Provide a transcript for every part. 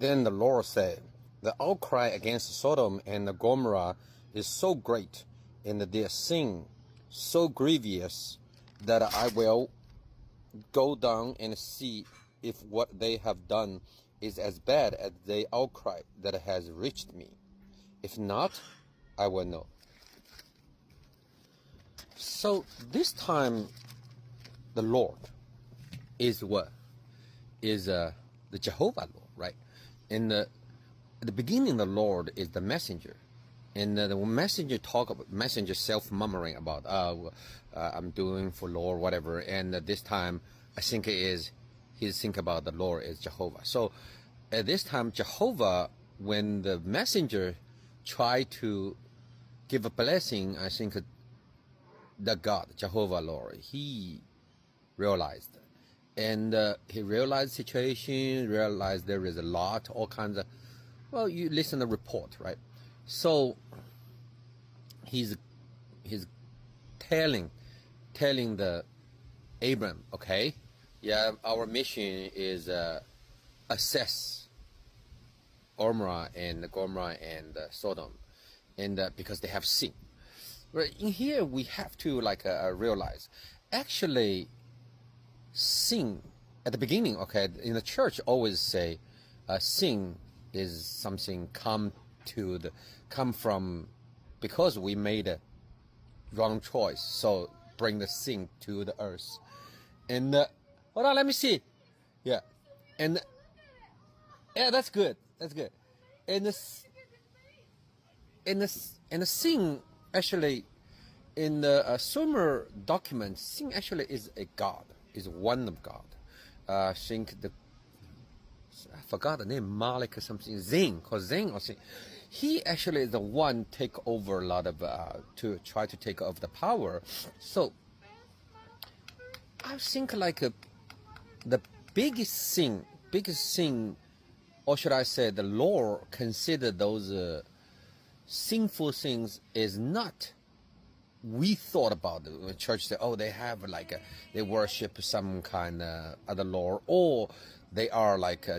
Then the Lord said, the outcry against Sodom and Gomorrah is so great, and their sin so grievous, that I will go down and see if what they have done is as bad as the outcry that has reached me. If not, I will know. So this time, the Lord is what? Is the Jehovah Lord, right? At the beginning, the Lord is the messenger. And the messenger self-murmuring about, I'm doing for Lord, whatever. And this time, I think he's think about the Lord is Jehovah. So at this time, Jehovah, when the messenger tried to give a blessing, I think the God, Jehovah Lord, he realized. And he realized the situation, realized there is a lot, all kinds of, well, you listen to the report, right? So he's telling the Abram, okay, yeah, our mission is assess Gomorrah and Sodom, and because they have sin. Right in here, we have to realize, actually, sin at the beginning. Okay, in the church, always say, sin is something come from because we made a wrong choice, so bring the sin to the earth. And hold on, let me see. Yeah, and yeah, that's good. And the sin actually in the Sumer document, sin actually is a god, is one of God. I think I forgot the name, Malik or something, Zing or something. He actually is the one take over a lot of to try to take over the power. So I think the biggest sin, or should I say, the Lord consider those sinful things is not. We thought about it. The church said, oh, they have they worship some kind of other Lord, or they are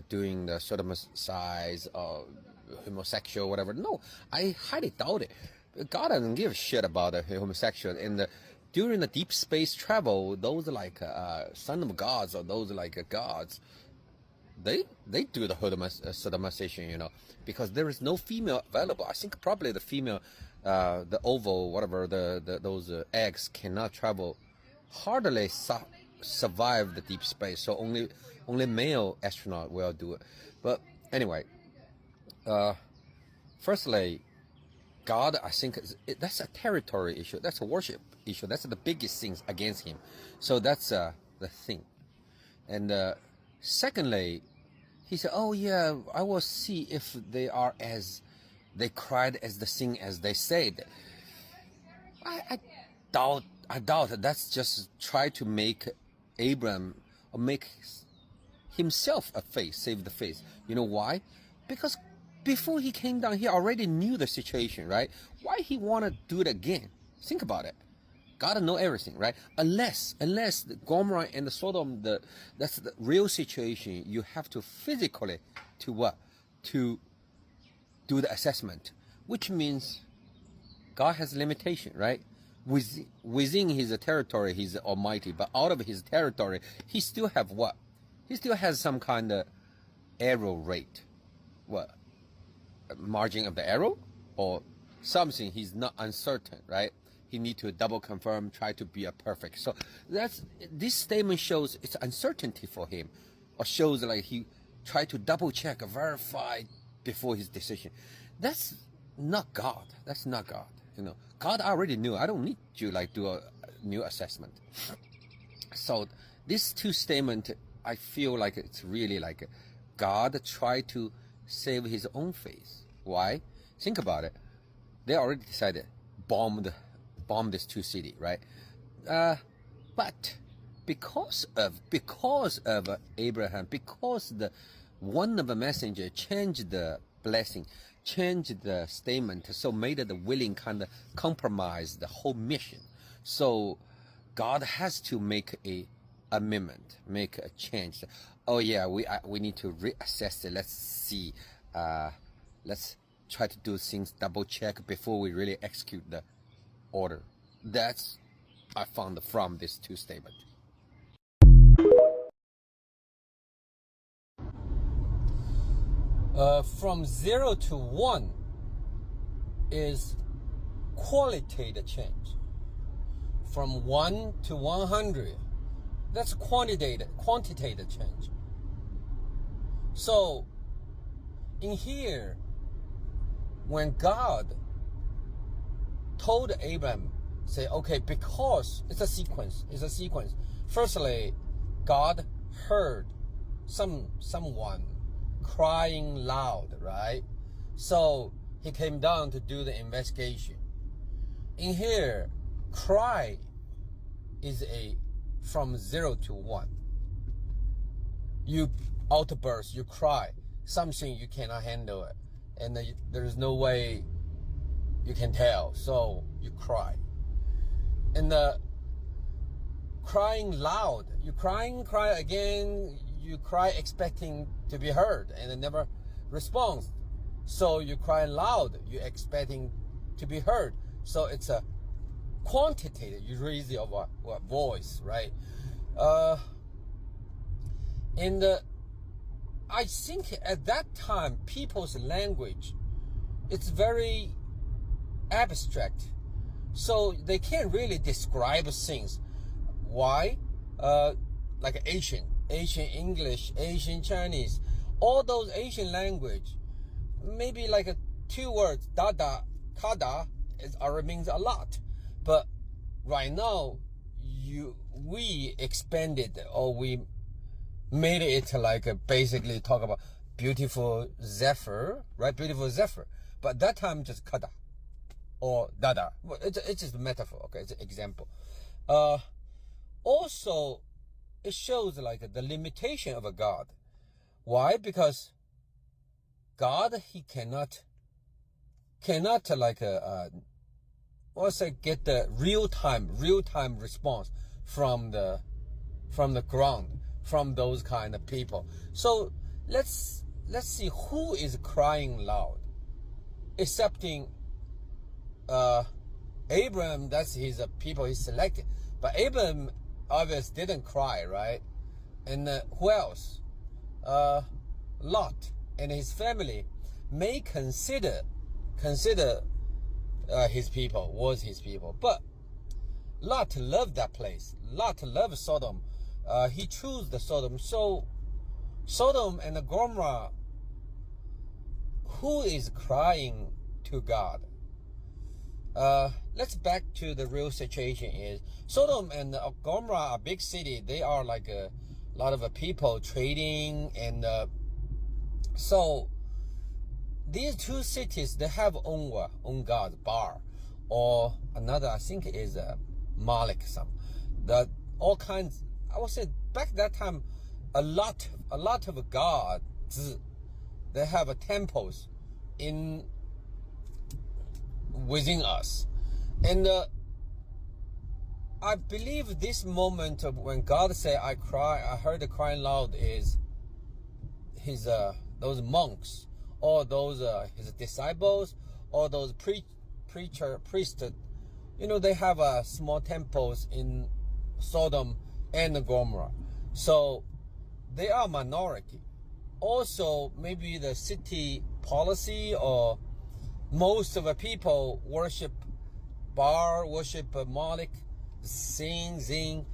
doing the sodomicize or homosexual, whatever. No, I highly doubt it. God doesn't give a shit about the homosexual. And during the deep space travel, those son of gods or those gods, they do the sodomization, because there is no female available. I think probably the female, the oval, whatever, those eggs cannot travel, hardly survive the deep space. So only male astronaut will do it. But anyway, firstly, God, I think that's a territory issue. That's a worship issue. That's the biggest things against him. So that's the thing. And secondly, he said, oh yeah, I will see if they are as they cried as the sin as they said. I doubt that's just try to make Abram or make himself a face, save the face. You know why? Because before he came down, he already knew the situation, right? Why he want to do it again? Think about it. Gotta know everything, right? Unless the Gomorrah and the Sodom, that's the real situation. You have to physically to do the assessment, which means God has limitation, right? Within his territory, he's almighty, but out of his territory, he still have what? He still has some kind of error rate. What? Margin of the error? Or something he's not uncertain, right? He need to double confirm, try to be a perfect. So this statement shows it's uncertainty for him, or shows he tried to double check, verify before his decision. That's not God. That's not God. God already knew. I don't need to do a new assessment. So these two statements, I feel like it's really God tried to save his own face. Why? Think about it. They already decided bomb this two city, right? But because of Abraham, because the one of the messenger changed the blessing, changed the statement, so made it the willing kind of compromise the whole mission. So God has to make a amendment, make a change. oh yeah, we need to reassess it. Let's see. Let's try to do things double check before we really execute the order. That's I found from these two statements. From 0 to 1 is qualitative change. From 1 to 100, that's quantitative change. So in here, when God told Abraham, say, okay, because it's a sequence. Firstly, God heard someone crying loud, right? So he came down to do the investigation. In here, cry is from 0 to 1. You outburst, you cry, something you cannot handle it, and there's no way you can tell, so you cry. And crying loud, you cry again, you cry expecting to be heard, and it never responds. So you cry loud, you're expecting to be heard. So it's a quantitative, you raise your voice, right? And I think at that time, people's language, it's very abstract. So they can't really describe things. Why? Like Asian English, Asian Chinese, all those Asian language, maybe like 2 words, dada, kada, already means a lot. But right now, we expanded, or we made it like basically talk about beautiful zephyr, right? Beautiful zephyr. But that time just kada or dada. It's just a metaphor, okay? It's an example. Also, it shows like the limitation of a God. Why? Because God, he cannot like get the real time response from the ground, from those kind of people. So let's see who is crying loud, excepting Abraham. That's his people he selected, but Abraham obviously didn't cry, right? And who else? Lot and his family may consider his people, was his people, but Lot loved that place. Lot loved Sodom. He chose the Sodom. So Sodom and Gomorrah, who is crying to God? Let's back to the real situation. Is Sodom and Gomorrah are big city. They are like a lot of people trading, and so these two cities, they have own gods, Baal, or another, I think is Malik. All kinds. I would say back that time, a lot of gods, they have temples within us. And I believe this moment of when God said, I heard the crying loud, is his those monks, or those his disciples, or those priests. They have small temples in Sodom and Gomorrah. So they are minority. Also, maybe the city policy, or most of the people worship Baal, worship Moloch, sing.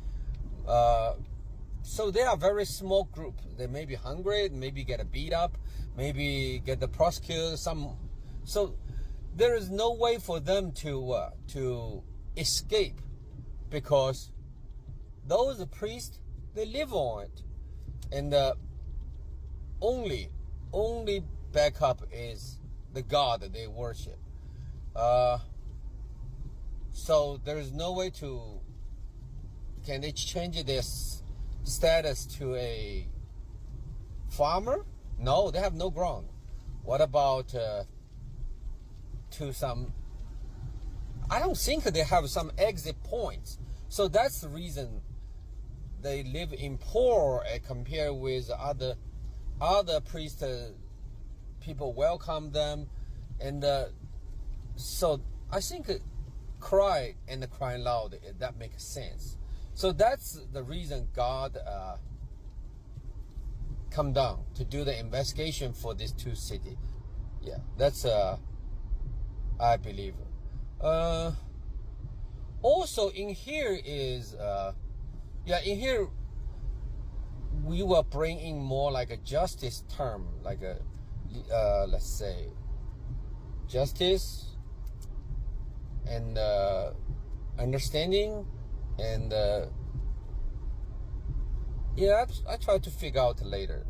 So they are very small group. They may be hungry, maybe get beat up, maybe get prosecuted. So there is no way for them to escape, because those priests, they live on it, and only backup is the God that they worship. So there is no way can they change this status to a farmer? No, they have no ground. What about to some? I don't think they have some exit points. So that's the reason they live in poor compared with other priests. People welcome them, and so I think cry and crying loud, that makes sense. So that's the reason God come down to do the investigation for these two cities. Yeah, that's I believe. Also in here is in here we will bring in more like a justice term, like a let's say justice and understanding, and yeah, I try to figure out later.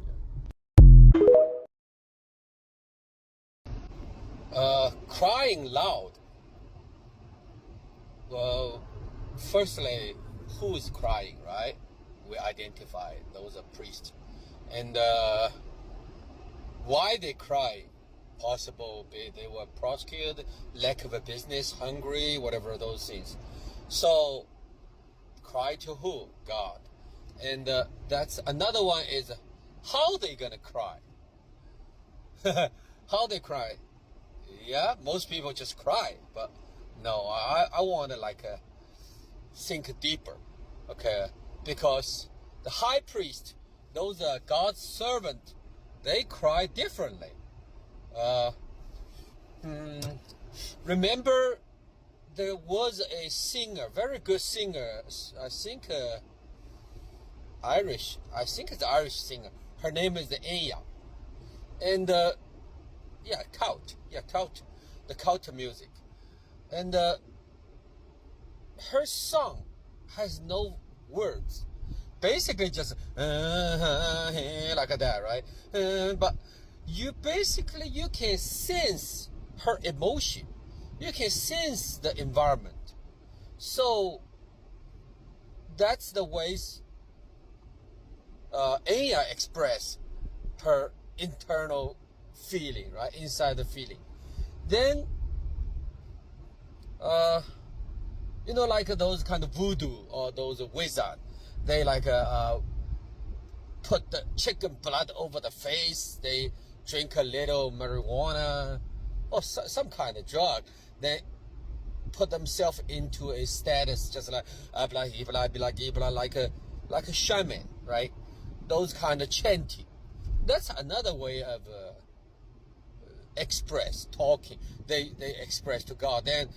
Crying loud. Well, firstly, who is crying, right? We identify those are priests, and why they cry? Possible they were prosecuted, lack of a business, hungry, whatever those things. So, cry to who? God. And that's another one is how they gonna cry. How they cry? Yeah, most people just cry, but no, I want to like think deeper, okay? Because the high priest, those are God's servant, they cry differently. Remember, there was a singer, very good singer. I think Irish. I think it's an Irish singer. Her name is Enya, and cult. Yeah, cult. The cult music, and her song has no words. Basically, just like that, right? But you can sense her emotion. You can sense the environment. So that's the ways Aya express her internal feeling, right? Inside the feeling. Then, like those kind of voodoo or those wizard, they like put the chicken blood over the face. They drink a little marijuana or some kind of drug. They put themselves into a status just like like a shaman, right? Those kind of chanting. That's another way of express talking. They express to God. Then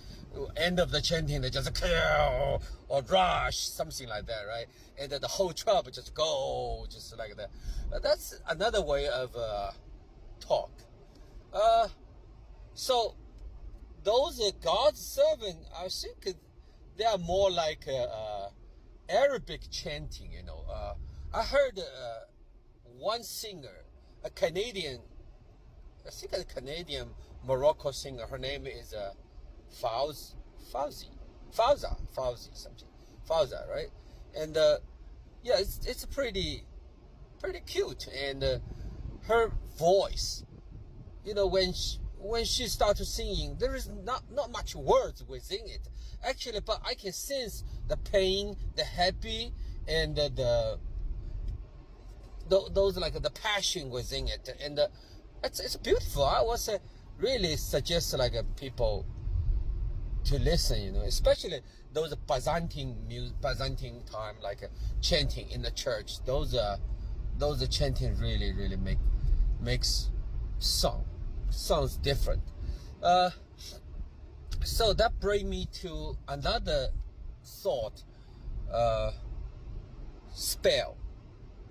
end of the chanting, they just kill or rush, something like that, right? And then the whole tribe just go just like that. That's another way of talk. So those God's servant, I think they are more like Arabic chanting. I heard one singer, a Canadian, I think a Canadian Morocco singer. Her name is Fauzi, something, Fauza, right? And it's pretty cute, and her voice, when she started singing, there is not much words within it, actually, but I can sense the pain, the happy, and those like the passion within it, and it's beautiful. I was really suggest like people to listen, especially those Byzantine time, like chanting in the church. Those chanting really makes sounds different. So that brings me to another thought. Spell,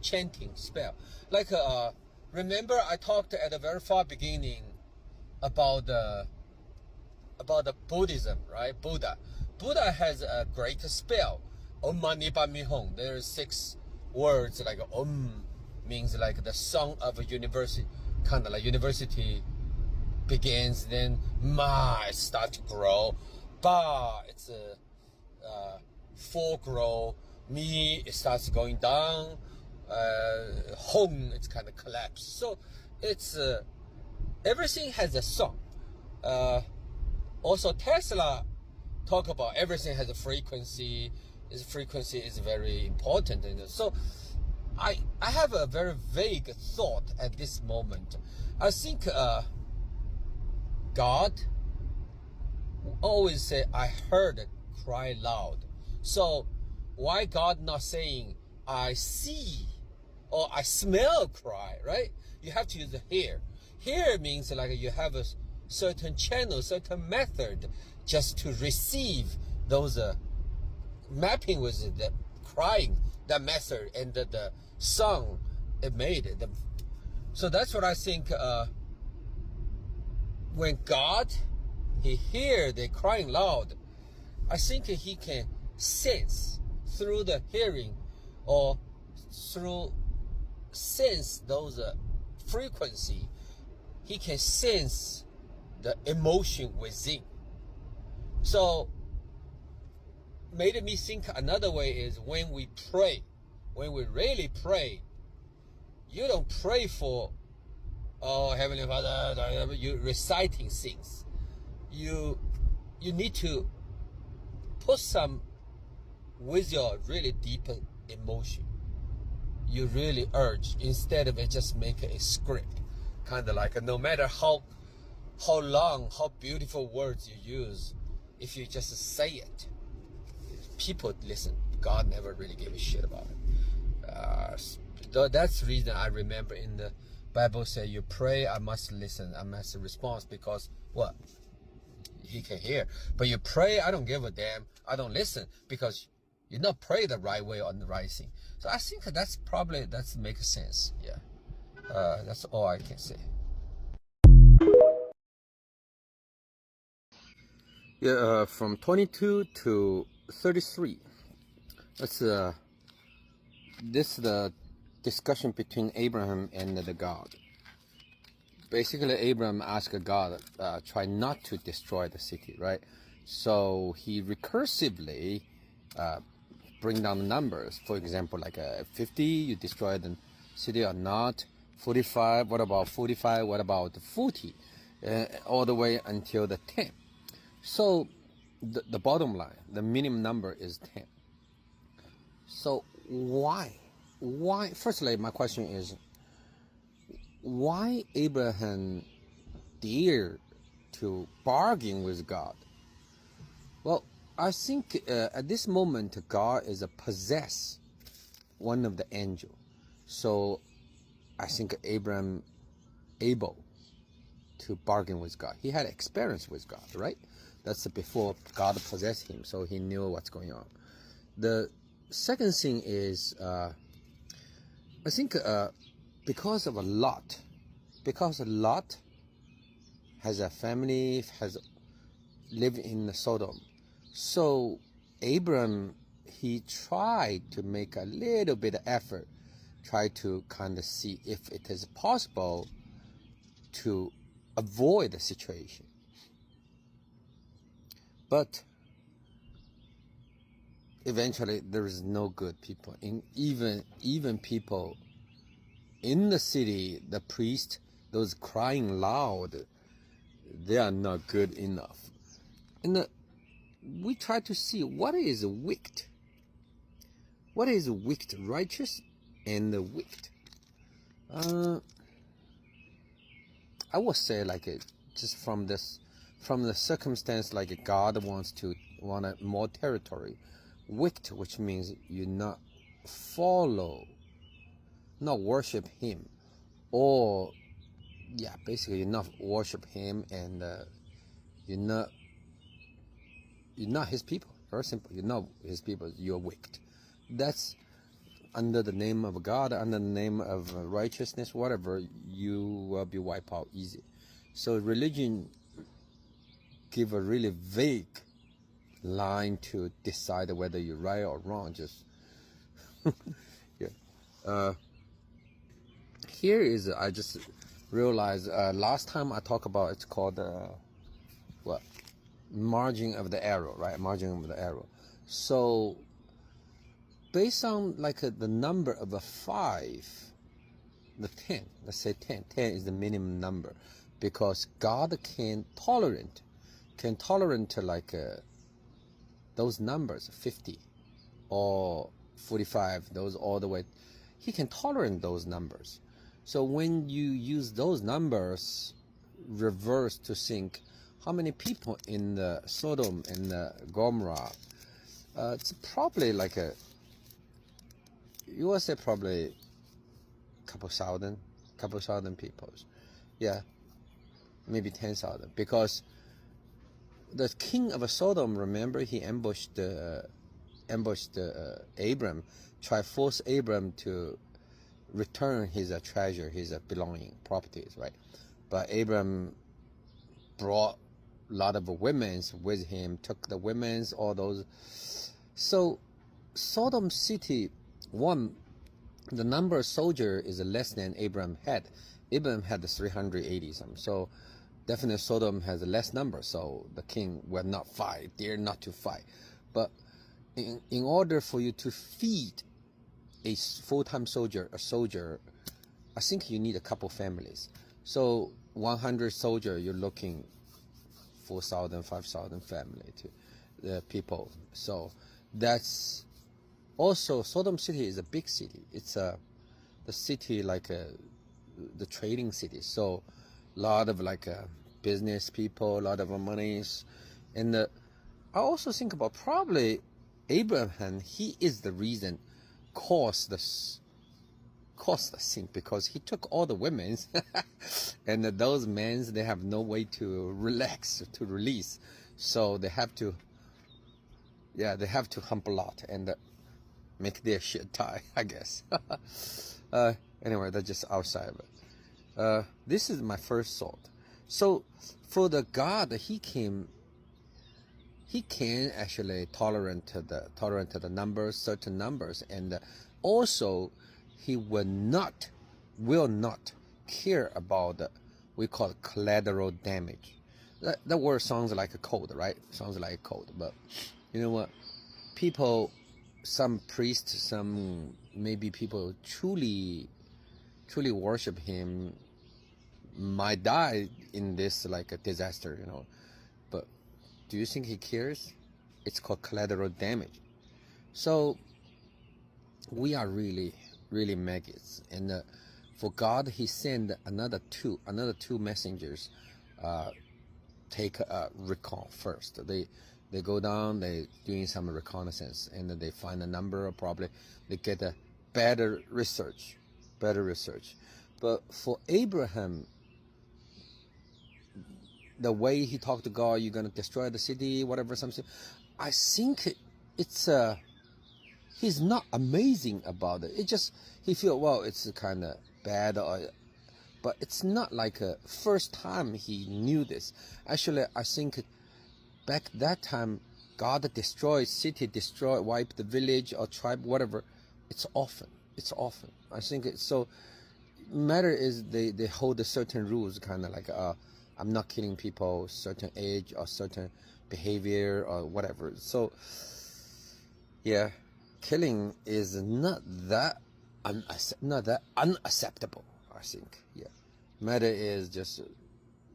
chanting spell. Like remember I talked at the very far beginning about the Buddhism, right? Buddha has a great spell. Om mani padme hum. There are 6 words, like Om means like the song of a university, kind of like university begins, then Ma it starts to grow, Ba it's a full grow, Mi it starts going down, Hum it's kind of collapse. So it's everything has a song. Also Tesla talk about everything has a frequency, Its frequency is very important. And so I have a very vague thought at this moment. I think God always say, I heard it cry loud. So why God not saying, I see or I smell cry, right? You have to use the hear. Hear means like you have a certain channel, certain method just to receive those mapping with the crying, the method and the song it made. So that's what I think. When God, he hear the crying loud, I think he can sense through the hearing or through sense those frequency. He can sense the emotion within. So made me think another way is when we pray, when we really pray, you don't pray for, oh, Heavenly Father, you reciting things. You need to put some with your really deep emotion. You really urge instead of it just make a script, kind of like no matter how long, how beautiful words you use, if you just say it, people listen. God never really gave a shit about it. That's the reason I remember in the Bible say you pray, I must listen, I must respond, because what? He can hear. But you pray, I don't give a damn, I don't listen, because you not pray the right way on the right thing. So I think that's makes sense. Yeah. That's all I can say. Yeah, from 22 to 33. That's this is the discussion between Abraham and the God. Basically, Abraham asked God, try not to destroy the city, right? So he recursively bring down the numbers. For example, like 50, you destroy the city or not. 45, what about 45? What about 40? All the way until the 10. So the bottom line, the minimum number is 10. So why? Firstly, my question is, why Abraham dared to bargain with God? Well, I think at this moment God is possess one of the angel. So I think Abraham able to bargain with God. He had experience with God, right? That's before God possessed him, so he knew what's going on. The second thing is, I think because Lot has a family, has lived in Sodom. So Abram, he tried to make a little bit of effort, try to kind of see if it is possible to avoid the situation. But eventually there is no good people. Even people in the city, the priest, those crying loud, they are not good enough. And we try to see what is wicked. What is wicked, righteous and wicked? I would say like just from the circumstance, like God want more territory. Wicked, which means you not follow, not worship him, or yeah, basically you not worship him, and you're not his people. Very simple. You're not his people. You're wicked. That's under the name of God, under the name of righteousness, whatever, you will be wiped out easy. So religion give a really vague line to decide whether you're right or wrong. Just yeah. Here is, I just realized last time I talked about, it's called what, margin of the arrow, right? Margin of the arrow. So based on like the number of 5, the 10, let's say 10 is the minimum number, because God can tolerate like those numbers, 50 or 45, those all the way. He can tolerate those numbers. So when you use those numbers reverse to think how many people in the Sodom and the Gomorrah, it's probably like you would say probably couple thousand people. Yeah, maybe 10,000, because the king of Sodom, remember, he ambushed Abram, try force Abram to return his treasure, his belonging, properties, right? But Abram brought a lot of women with him, took the women, all those. So Sodom city, one, the number of soldier is less than Abram had. Abram had 380 some. So definitely Sodom has a less number. So the king will not fight, dare not to fight. But in order for you to feed a full-time soldier, I think you need a couple families. So 100 soldier, you're looking 4,000, 5,000 family to the people. So that's also, Sodom city is a big city. It's the city like the trading city. So a lot of like business people, a lot of monies. And I also think about probably Abraham, he is the reason caused the thing, because he took all the women and those men, they have no way to relax, to release. So they have to, they have to hump a lot and make their shit tie, I guess. Anyway, that's just outside of it. This is my first thought. So for the God, he can actually tolerate the numbers, certain numbers, and also he will not care about we call it collateral damage. That word sounds like a code, right? Sounds like a code, but you know what? People, some priests, some maybe people truly worship him might die in this like a disaster, you know. But do you think he cares? It's called collateral damage. So we are really maggots, and for God, he sent another two messengers. Take a recon first. They go down, they doing some reconnaissance, and they find a number, or probably they get a better research. But for Abraham, the way he talked to God, you're gonna destroy the city, whatever, something. I think it's he's not amazing about it. It just, he feel, well, it's kind of bad, but it's not like a first time he knew this. Actually, I think back that time, God destroyed city, wipe the village or tribe, whatever. It's often. I think it's so. Matter is they hold a certain rules, kind of like I'm not killing people certain age or certain behavior or whatever. So yeah, killing is not that unacceptable, I think. Yeah, matter is just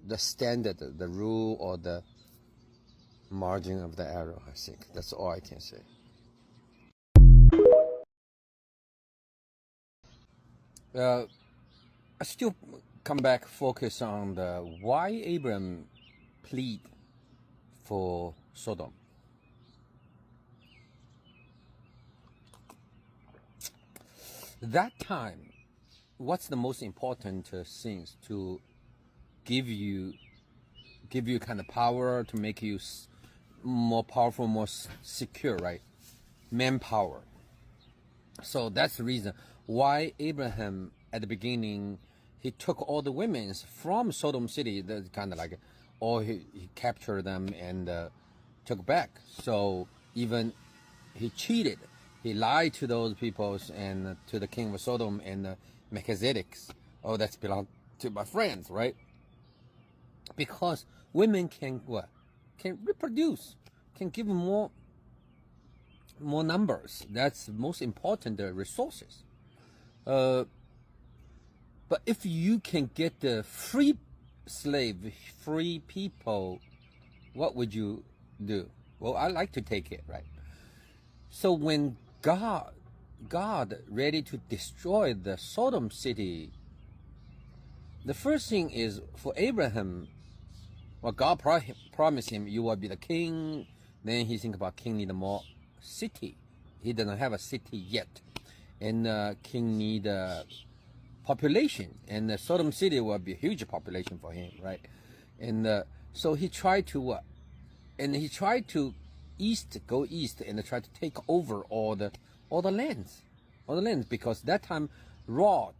the standard, the rule, or the margin of the error. I think that's all I can say. I still come back, focus on the why Abraham plead for Sodom. That time, what's the most important things to give you kind of power, to make you more powerful, more secure, right? Manpower. So that's the reason why Abraham at the beginning, he took all the women from Sodom city, that's kind of like, or he captured them and took back. So even he cheated, he lied to those peoples and to the king of Sodom and Melchizedek's. Oh, that's belong to my friends, right? Because women can what? Can reproduce, can give more numbers. That's most important, the resources. But if you can get the free slave, free people, what would you do? Well, I like to take it, right? So when God ready to destroy the Sodom city. The first thing is for Abraham. Well, God promised him, you will be the king. Then he think about king need more city. He doesn't have a city yet. And king need population. And the Sodom city will be a huge population for him, right? And so he tried to, go east and try to take over all the lands, because that time Lot,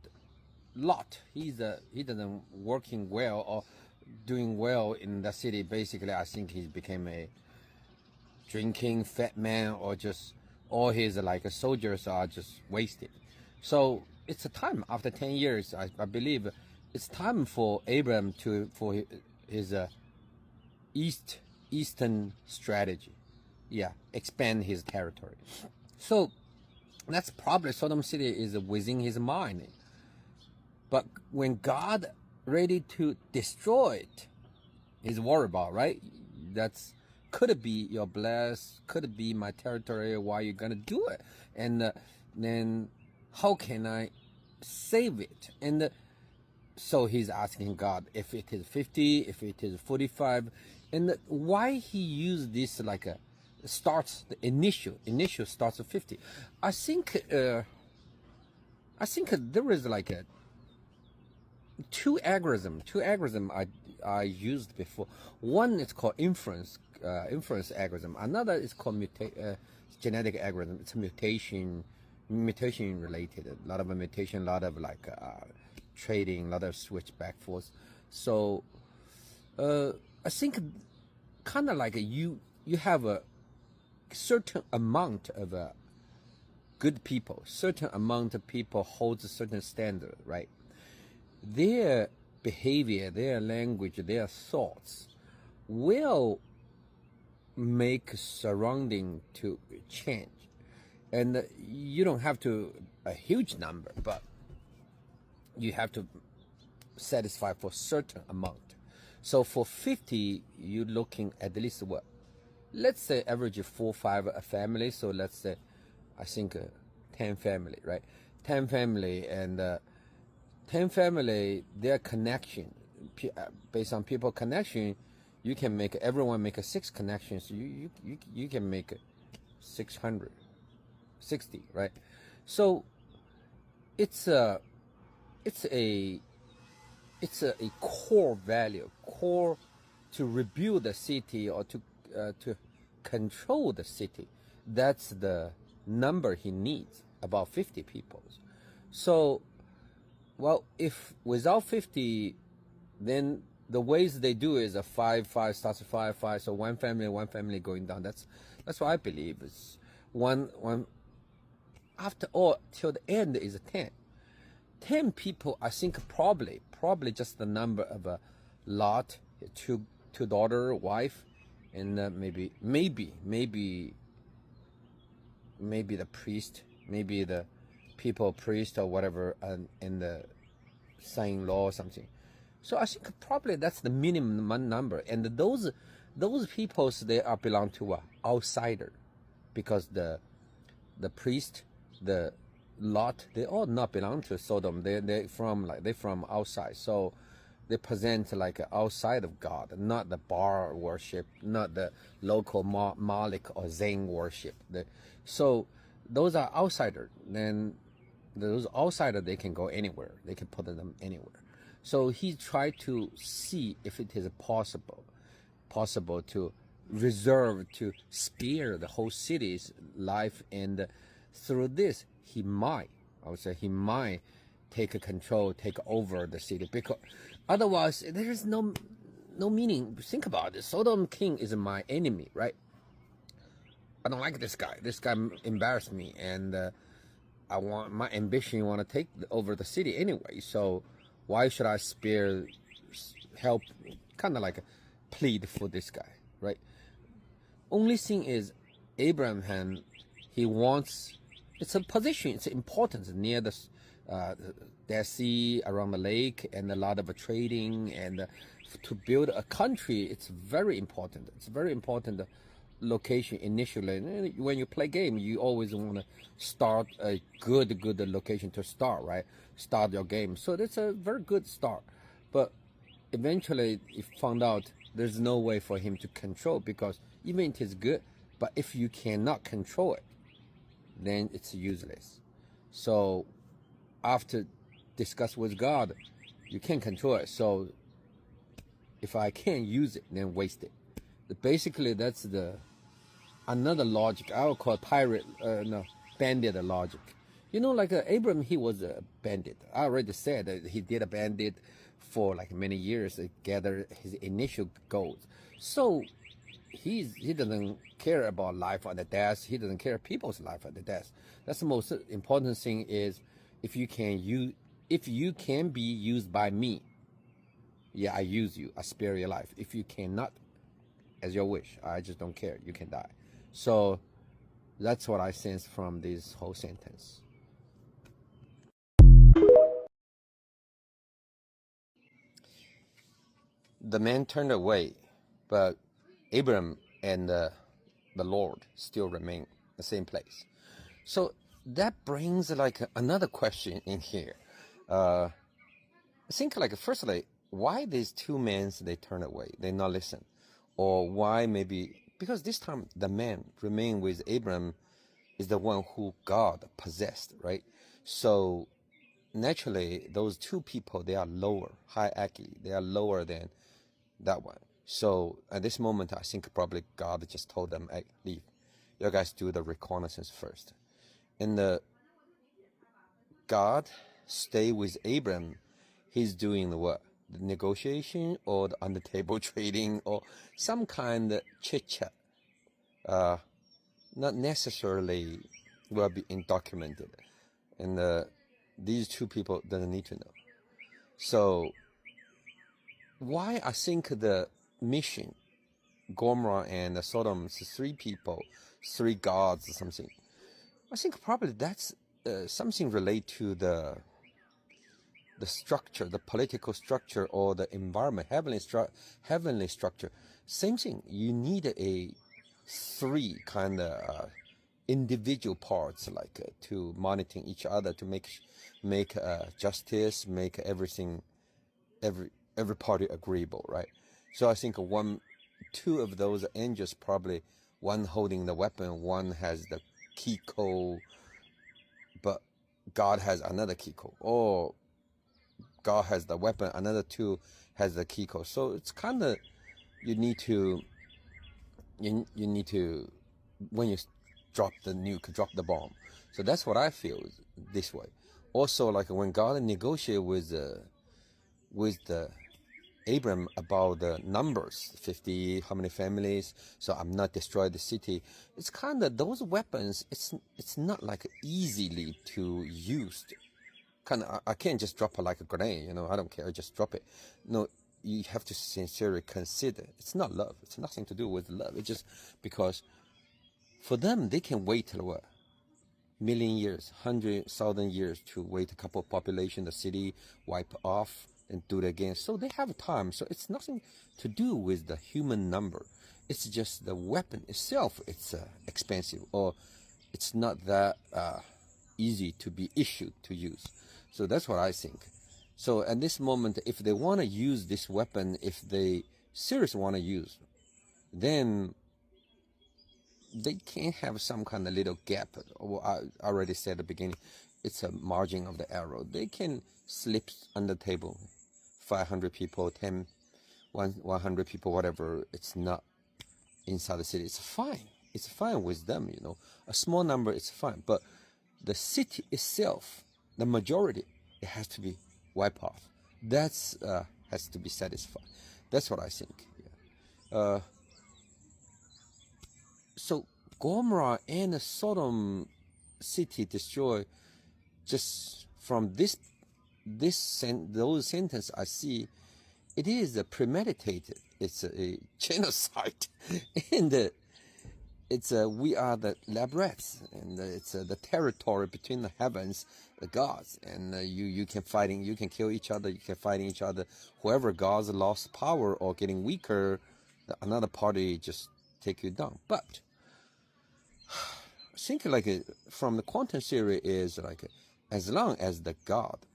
he doesn't working well or doing well in the city. Basically, I think he became a drinking fat man, or just all his like soldiers are just wasted. So it's a time after 10 years, I believe it's time for Abraham for his eastern strategy. Yeah, expand his territory. So that's probably Sodom city is within his mind. But when God ready to destroy it, he's worried about, right? That's could it be your bless? Could it be my territory? Why you gonna do it? And then how can I save it? And so he's asking God if it is 50, if it is 45, and why he used this like a starts the initial starts at 50. I think there is like a two algorithm I used before. One is called inference algorithm. Another is called genetic algorithm. It's mutation related. A lot of mutation, a lot of like trading, a lot of switch back forth. So I think kind of like you have a certain amount of good people, certain amount of people holds a certain standard, right? Their behavior, their language, their thoughts will make surrounding to change. And you don't have to a huge number, but you have to satisfy for certain amount. So for 50, you're looking at least what? Let's say average 4 or 5 a family. So let's say, I think 10 family, right? 10 family, and 10 family, their connection, based on people connection, you can make everyone make a 6 connections. You can make 660, right? So it's a core value, core to rebuild the city or to control the city. That's the number he needs, about 50 people. So, well, if without 50, then the ways they do is a 5 starts at 5. So one family going down. That's what I believe. It's one after all till the end is a 10. 10 people, I think probably just the number of a Lot, two daughter, wife, and maybe the priest, maybe the people priest or whatever, and the son-in-law or something. So I think probably that's the minimum number. And those peoples, they are belong to a outsider, because the priest, the Lot, they all not belong to Sodom. They're from outside. So they present like outside of God, not the bar worship, not the local Malik or Zen worship. So those are outsiders. Then those outsiders, they can go anywhere. They can put them anywhere. So he tried to see if it is possible to reserve, to spare the whole city's life, and through this he might take over the city, because otherwise there is no meaning. Think about it. Sodom king is my enemy, right? I don't like this guy. This guy embarrassed me, and I want my ambition. Want to take over the city anyway. So why should I help? Kind of like plead for this guy, right? Only thing is, Abraham, he wants. It's a position. It's important near the Dead Sea, around the lake, and a lot of trading, and to build a country. It's very important. It's very important. location initially. When you play game, you always want to start a good location to start, right? Start your game. So that's a very good start. But eventually, he found out there's no way for him to control, because even it is good, but if you cannot control it, then it's useless. So after discuss with God, you can't control it. So if I can't use it, then waste it. Basically, that's the another logic. I would call bandit logic. Like Abram, he was a bandit. I already said that he did a bandit for like many years to gather his initial goals. So he doesn't care about life or the death. He doesn't care people's life or the death. That's the most important thing is if you can be used by me, yeah, I use you. I spare your life. If you cannot, as your wish, I just don't care. You can die. So that's what I sense from this whole sentence. The man turned away, but Abram and the Lord still remain the same place. So that brings like another question in here. I think like firstly, why these two men they turn away, they not listen, or why maybe because this time the man remain with Abram is the one who God possessed, right? So naturally, those two people they are lower hierarchy, they are lower than that one. So at this moment, I think probably God just told them, "Hey, leave. You guys do the reconnaissance first." And God stay with Abram. He's doing the what? The negotiation or the under table trading or some kind of chit chat. Not necessarily will be documented, and these two people doesn't need to know. So why I think the mission, Gomorrah and Sodom, three people, three gods or something. I think probably that's something related to the structure, the political structure or the environment, heavenly structure. Same thing. You need a three kind of individual parts like to monitoring each other to make justice, make everything every party agreeable, right? So I think two of those angels probably one holding the weapon, one has the key code, but God has another key code, or God has the weapon, another two has the key code. So it's kind of you need to when you drop the nuke, drop the bomb. So that's what I feel this way. Also, like when God negotiated with the Abram about the numbers, 50, how many families, so I'm not destroy the city. It's kind of those weapons. It's not like easily to use. Kind of, I can't just drop it like a grenade. I don't care. I just drop it. No, you have to sincerely consider. It's not love. It's nothing to do with love. It's just because for them they can wait till what? Million years, 100,000 years to wait a couple of population, the city wipe off and do it again. So they have time. So it's nothing to do with the human number. It's just the weapon itself. It's expensive, or it's not that easy to be issued to use. So that's what I think. So at this moment, if they want to use this weapon, if they seriously want to use, then they can have some kind of little gap. I already said at the beginning, it's a margin of the arrow. They can slip under the table, 500 people, 100 people, whatever. It's not inside the city. It's fine. It's fine with them, A small number is fine. But the city itself, the majority, it has to be wiped off. That's has to be satisfied. That's what I think. Yeah. So Gomorrah and Sodom city destroyed. Just from those sentences I see, it is premeditated. It's a genocide, and it's we are the lab rats, and it's the territory between the heavens, the gods, and you can kill each other, you can fighting each other. Whoever gods lost power or getting weaker, another party just take you down. But I think like from the quantum theory is like as long as the God,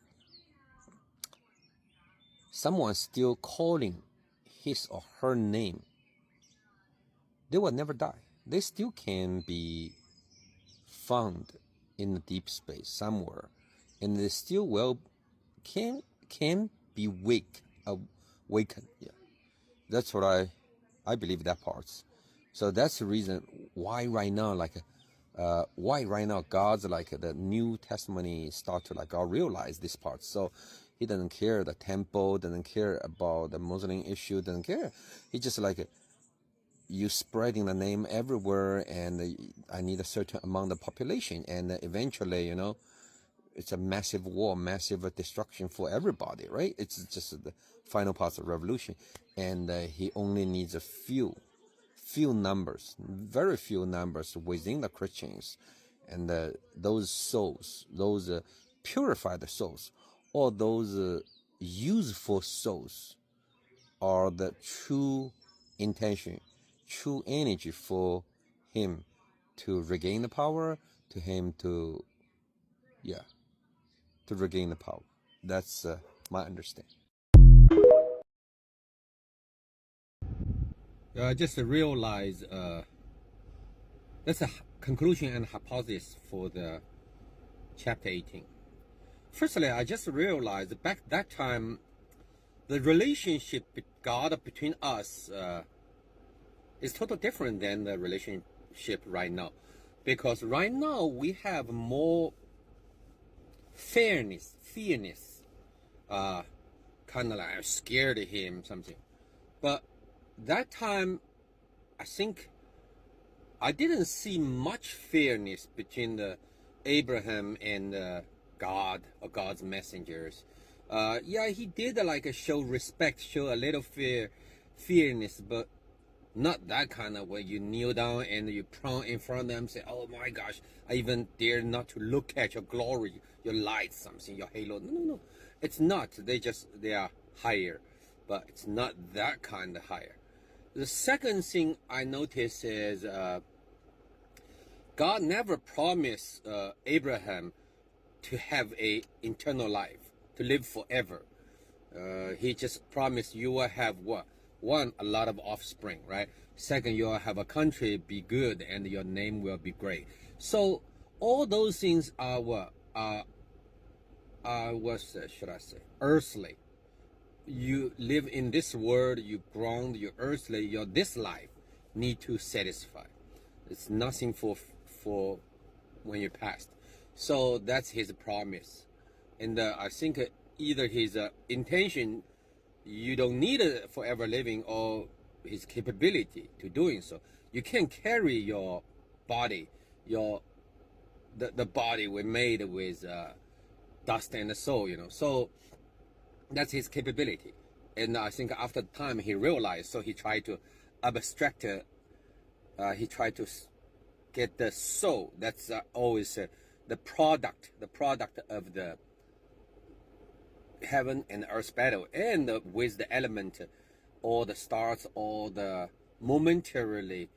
someone still calling his or her name, they will never die. They still can be found in the deep space somewhere, and they still will can be awakened. Yeah, that's what I believe that parts. So that's the reason why right now God's like the New Testament start to like realize this part. So he doesn't care the temple, doesn't care about the Muslim issue, doesn't care. He just like you spreading the name everywhere, and I need a certain amount of population, and eventually, it's a massive war, massive destruction for everybody, right? It's just the final parts of revolution, and he only needs a few numbers, very few numbers within the Christians, and those souls, those purified souls, or those useful souls, are the true intention, true energy for him to regain the power, to him to regain the power. That's my understanding. I just realized that's a conclusion and hypothesis for the chapter 18. Firstly, I just realized back that time, the relationship God between us is totally different than the relationship right now, because right now we have more fairness, kind of like I'm scared of him, something. But that time, I think I didn't see much fairness between the Abraham and God or God's messengers. Yeah, he did like show respect, show a little fairness, but not that kind of where you kneel down and you prone in front of them, say, "Oh my gosh, I even dare not to look at your glory, your light, something, your halo." No. It's not. They are higher, but it's not that kind of higher. The second thing I notice is God never promised Abraham to have a eternal life, to live forever. He just promised you will have what? One, a lot of offspring, right? Second, you'll have a country be good and your name will be great. So all those things are what? What should I say? Earthly. You live in this world, you ground, you earthly, your this life need to satisfy. It's nothing for when you passed. So that's his promise. And I think either his intention, you don't need it forever living, or his capability to doing so. You can carry your body, the body we made with dust and soul, So that's his capability. And I think after time he realized, so he tried to abstract, he tried to get the soul. That's always the product of the heaven and earth battle, and with the element, all the stars, all the momentarily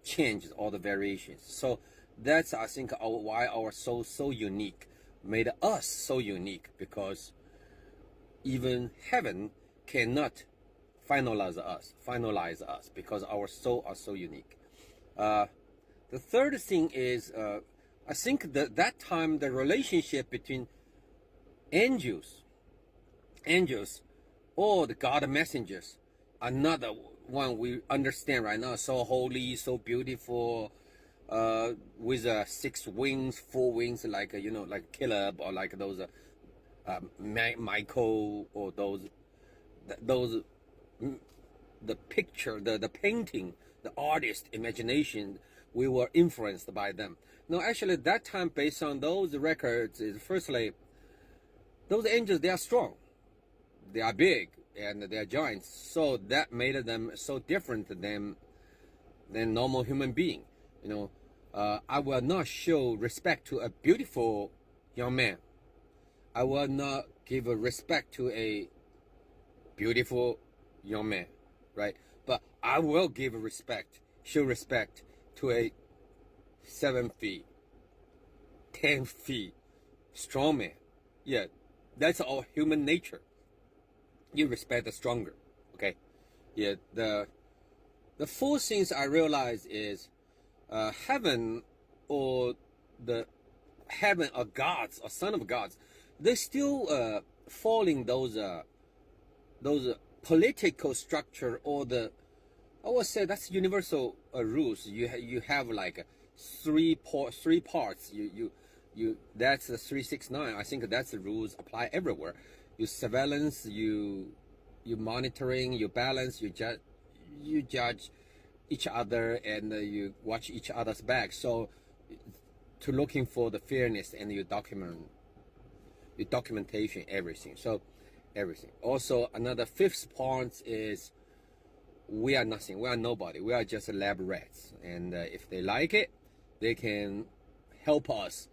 changes, all the variations. So that's, I think, why our soul so unique, made us so unique, because even heaven cannot finalize us because our soul are so unique. The third thing is, I think that time the relationship between angels or the God messengers, another one we understand right now, so holy, so beautiful, with 6 wings, 4 wings, like like Caleb, or like those Michael, or those the picture, the painting, the artist imagination, we were influenced by them. No, actually that time, based on those records, is firstly, those angels, they are strong, they are big, and they are giants. So that made them so different than normal human being. I will not show respect to a beautiful young man. I will not give a respect to a beautiful young man, right? But I will give a respect show respect to a 7 feet, 10 feet strong man. Yeah, that's all human nature. You respect the stronger. Okay. Yeah. The four things I realize is heaven or the heaven or gods or son of gods, they still following those political structure or the, I would say that's universal rules. You have like three parts. You that's the 369. I think that's the rules apply everywhere. You surveillance, you monitoring, you balance, you judge each other, and you watch each other's back. So to looking for the fairness, and you documentation everything. So everything. Also another fifth point is we are nothing. We are nobody. We are just lab rats. And if they like it, they can help us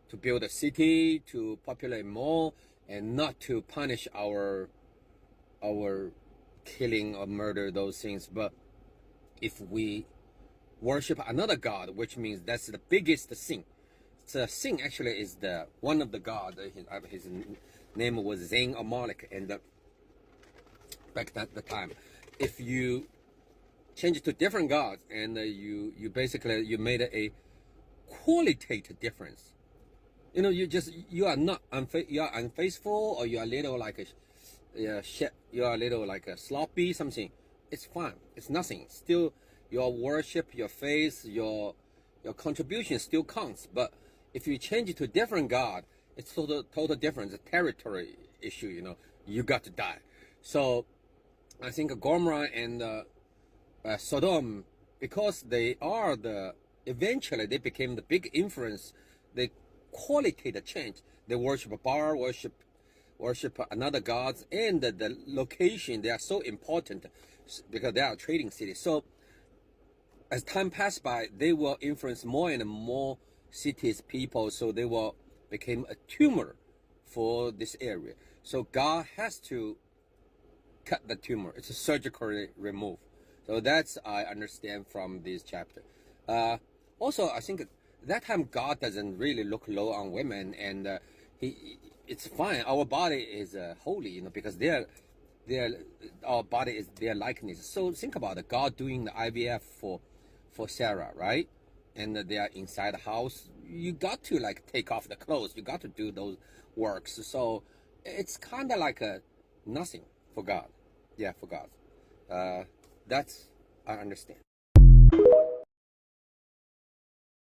to build a city, to populate more, and not to punish our killing or murder, those things. But if we worship another god, which means that's the biggest sin. The sin actually is the one of the god. His name was Zayn or Malik, and back at the time, if you change it to different gods, and you basically you made a qualitative difference. You know, you are not you are unfaithful, or you are a little like you are a little like a sloppy something. It's fine. It's nothing. Still, your worship, your faith, your contribution still counts. But if you change it to a different god, it's total different. It's a territory issue. You know, you got to die. So I think Gomorrah and Sodom, because they are eventually they became the big influence. They qualitative change. They worship a bar, worship another gods, and the location, they are so important because they are trading cities. So as time passed by, they will influence more and more cities, people. So they will become a tumor for this area. So God has to cut the tumor. It's a surgically remove. So that's I understand from this chapter. Also, I think that time God doesn't really look low on women, and it's fine. Our body is holy, you know, because our body is their likeness. So think about it. God doing the IVF for Sarah, right? And they are inside the house. You got to like take off the clothes. You got to do those works. So it's kind of like a nothing for God. Yeah, for God. That's I understand.